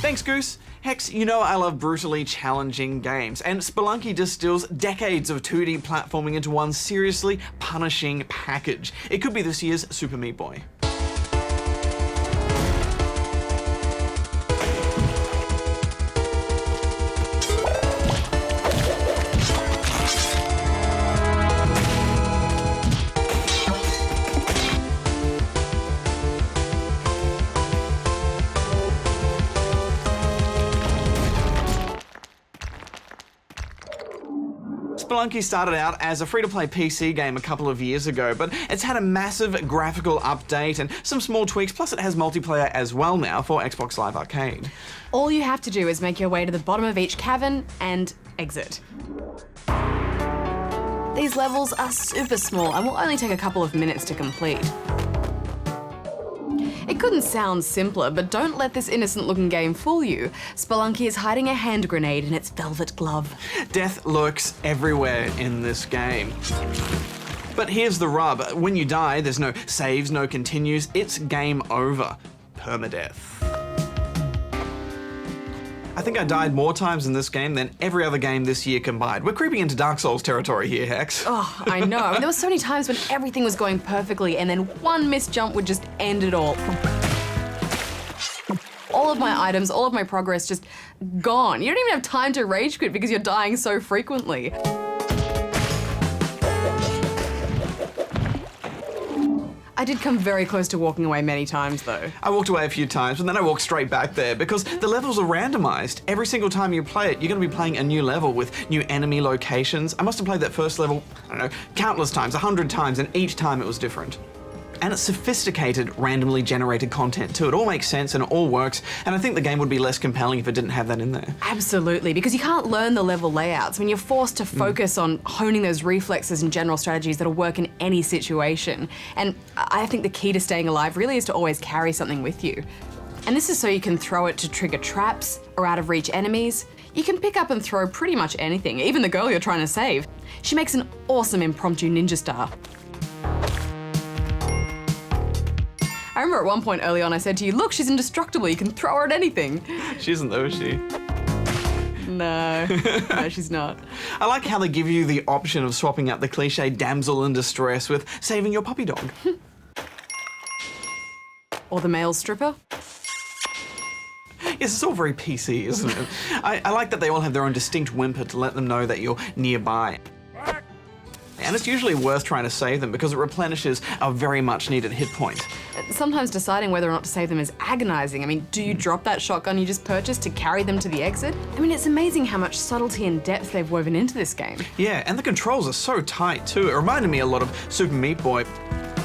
Thanks, Goose. Hex, you know I love brutally challenging games, and Spelunky distills decades of 2D platforming into one seriously punishing package. It could be this year's Super Meat Boy. Spelunky started out as a free-to-play PC game a couple of years ago, but it's had a massive graphical update and some small tweaks, plus it has multiplayer as well now for Xbox Live Arcade. All you have to do is make your way to the bottom of each cavern and exit. These levels are super small and will only take a couple of minutes to complete. It couldn't sound simpler, but don't let this innocent-looking game fool you. Spelunky is hiding a hand grenade in its velvet glove. Death lurks everywhere in this game. But here's the rub. When you die, there's no saves, no continues. It's game over. Permadeath. I think I died more times in this game than every other game this year combined. We're creeping into Dark Souls territory here, Hex. Oh, I know. I mean, there were so many times when everything was going perfectly and then one missed jump would just end it all. All of my items, all of my progress just gone. You don't even have time to rage quit because you're dying so frequently. I did come very close to walking away many times, though. I walked away a few times, and then I walked straight back there because the levels are randomized. Every single time you play it, you're going to be playing a new level with new enemy locations. I must have played that first level, I don't know, countless times, 100 times, and each time it was different. And it's sophisticated, randomly generated content too. It all makes sense and it all works, and I think the game would be less compelling if it didn't have that in there. Absolutely, because you can't learn the level layouts. I mean, you're forced to focus on honing those reflexes and general strategies that'll work in any situation. And I think the key to staying alive really is to always carry something with you. And this is so you can throw it to trigger traps or out-of-reach enemies. You can pick up and throw pretty much anything, even the girl you're trying to save. She makes an awesome impromptu ninja star. I remember at one point early on I said to you, look, she's indestructible, you can throw her at anything. She isn't though, is she? No, no, she's not. I like how they give you the option of swapping out the cliche damsel in distress with saving your puppy dog. Or the male stripper. Yes, it's all very PC, isn't it? I like that they all have their own distinct whimper to let them know that you're nearby. And it's usually worth trying to save them because it replenishes a very much needed hit point. Sometimes deciding whether or not to save them is agonizing. I mean, do you drop that shotgun you just purchased to carry them to the exit? I mean, it's amazing how much subtlety and depth they've woven into this game. Yeah, and the controls are so tight too. It reminded me a lot of Super Meat Boy.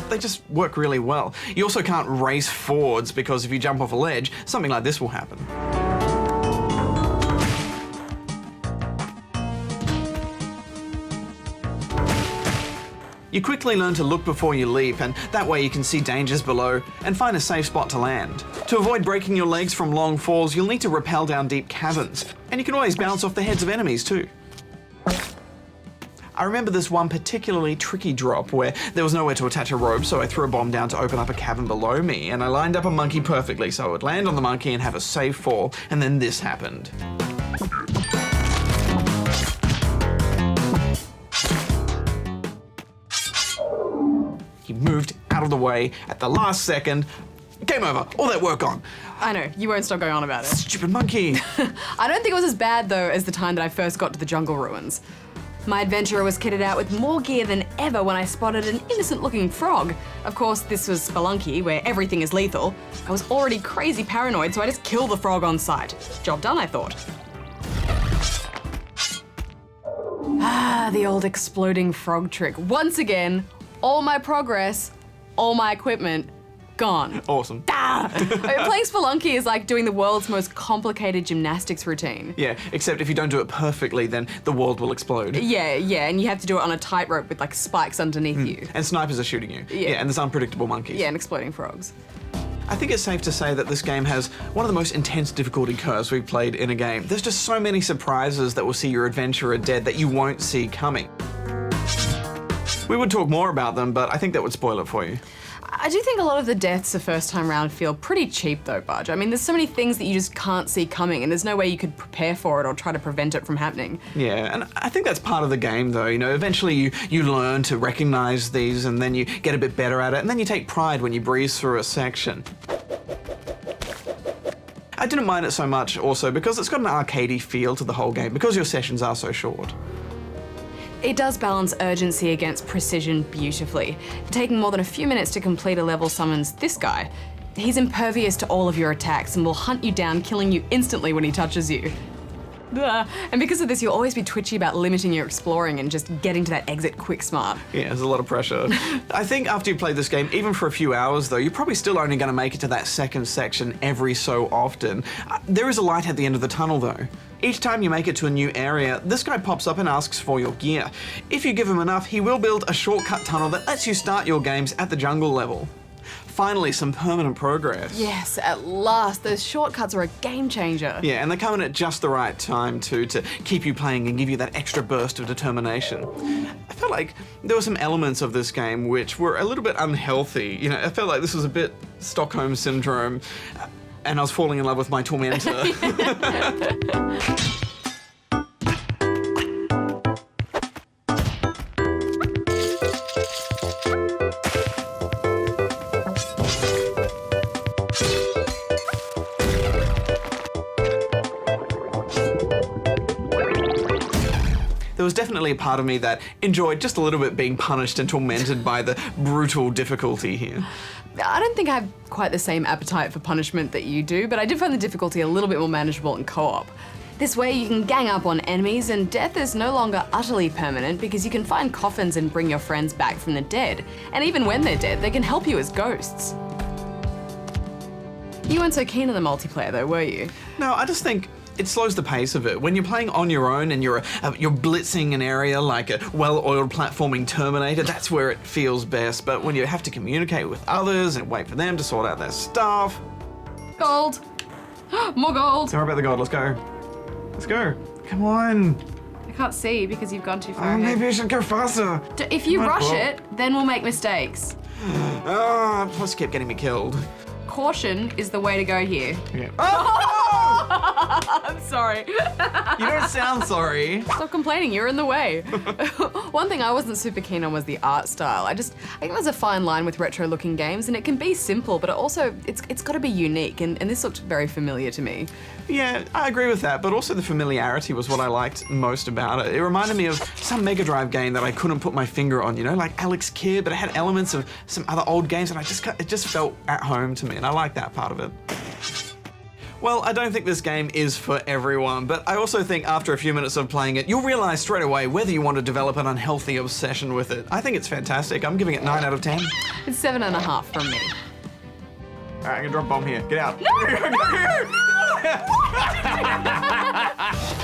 They just work really well. You also can't race forwards because if you jump off a ledge, something like this will happen. You quickly learn to look before you leap, and that way you can see dangers below and find a safe spot to land. To avoid breaking your legs from long falls, you'll need to rappel down deep caverns, and you can always bounce off the heads of enemies too. I remember this one particularly tricky drop where there was nowhere to attach a rope, so I threw a bomb down to open up a cavern below me, and I lined up a monkey perfectly so I would land on the monkey and have a safe fall, and then this happened. He moved out of the way at the last second. Game over. All that work gone. I know, you won't stop going on about it. Stupid monkey. I don't think it was as bad, though, as the time that I first got to the jungle ruins. My adventurer was kitted out with more gear than ever when I spotted an innocent-looking frog. Of course, this was Spelunky, where everything is lethal. I was already crazy paranoid, so I just killed the frog on sight. Job done, I thought. Ah, the old exploding frog trick. Once again, all my progress, all my equipment, gone. Awesome. Ah! Playing Spelunky is like doing the world's most complicated gymnastics routine. Yeah, except if you don't do it perfectly, then the world will explode. Yeah, and you have to do it on a tightrope with like spikes underneath you. And snipers are shooting you. Yeah. And there's unpredictable monkeys. Yeah, and exploding frogs. I think it's safe to say that this game has one of the most intense difficulty curves we've played in a game. There's just so many surprises that will see your adventurer dead that you won't see coming. We would talk more about them, but I think that would spoil it for you. I do think a lot of the deaths the first time round feel pretty cheap though, Budge. I mean, there's so many things that you just can't see coming, and there's no way you could prepare for it or try to prevent it from happening. Yeah, and I think that's part of the game though, you know, eventually you learn to recognize these and then you get a bit better at it, and then you take pride when you breeze through a section. I didn't mind it so much also because it's got an arcadey feel to the whole game because your sessions are so short. It does balance urgency against precision beautifully. Taking more than a few minutes to complete a level summons this guy. He's impervious to all of your attacks and will hunt you down, killing you instantly when he touches you. And because of this, you'll always be twitchy about limiting your exploring and just getting to that exit quick smart. Yeah, there's a lot of pressure. I think after you play this game, even for a few hours though, you're probably still only going to make it to that second section every so often. There is a light at the end of the tunnel though. Each time you make it to a new area, this guy pops up and asks for your gear. If you give him enough, he will build a shortcut tunnel that lets you start your games at the jungle level. Finally, some permanent progress. Yes, at last. Those shortcuts are a game changer. Yeah, and they're coming at just the right time too, to keep you playing and give you that extra burst of determination. I felt like there were some elements of this game which were a little bit unhealthy. You know, I felt like this was a bit Stockholm Syndrome, and I was falling in love with my tormentor. There was definitely a part of me that enjoyed just a little bit being punished and tormented by the brutal difficulty here. I don't think I have quite the same appetite for punishment that you do, but I did find the difficulty a little bit more manageable in co-op. This way you can gang up on enemies and death is no longer utterly permanent because you can find coffins and bring your friends back from the dead. And even when they're dead, they can help you as ghosts. You weren't so keen on the multiplayer though, were you? No, I just think it slows the pace of it. When you're playing on your own and you're blitzing an area like a well-oiled platforming Terminator, that's where it feels best. But when you have to communicate with others and wait for them to sort out their stuff... Gold! More gold! Sorry about the gold, let's go. Let's go. Come on. I can't see because you've gone too far Oh, ahead. maybe I should go faster. If you Come on, rush Paul. it, then we'll make mistakes. Oh, plus you kept getting me killed. Caution is the way to go here. Okay. Oh! I'm sorry. You don't sound sorry. Stop complaining, you're in the way. One thing I wasn't super keen on was the art style. I think there's a fine line with retro looking games and it can be simple, but it's got to be unique and this looked very familiar to me. Yeah, I agree with that, but also the familiarity was what I liked most about it. It reminded me of some Mega Drive game that I couldn't put my finger on, you know, like Alex Kidd, but it had elements of some other old games and it just felt at home to me and I like that part of it. Well, I don't think this game is for everyone, but I also think after a few minutes of playing it, you'll realize straight away whether you want to develop an unhealthy obsession with it. I think it's fantastic. I'm giving it 9 out of 10. It's 7.5 from me. All right, I'm gonna drop a bomb here. Get out. No!